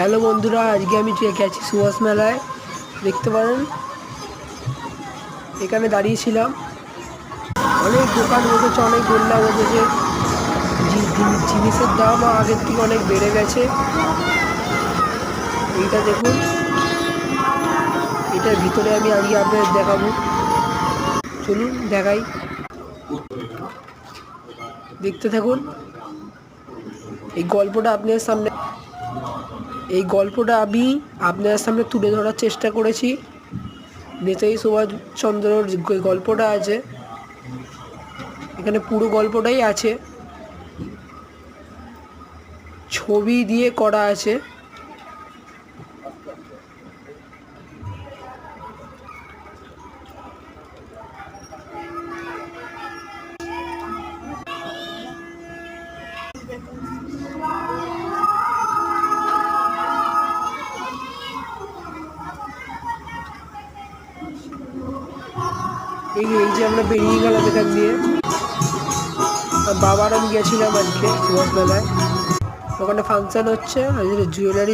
Hello বন্ধুরা, আজকে আমি গেছি সুভাষ মেলায়। দেখতে পারেন এখানে দাঁড়িয়েছিলাম। অনেক দোকান বসেছে, অনেক দোলনা বসেছে। জিনিসের দাম আগের থেকে অনেক বেড়ে গেছে। এইটা দেখুন, এটার ভিতরে আমি আজকে আপনাদের দেখাবো। চলুন দেখাই, দেখতে থাকুন। এই গল্পটা আমি আপনাদের সামনে তুলে ধরার চেষ্টা করেছি। নেতাজি সুভাষচন্দ্রর যে গল্পটা আছে, এখানে পুরো গল্পটাই আছে, ছবি দিয়ে করা আছে। এই যে আমরা বেরিয়ে গেলাম এখান দিয়ে। বাবার আমি গেছিলাম আজকে সুভাষ মেলায়, ওখানে ফাংশন হচ্ছে, জুয়েলারি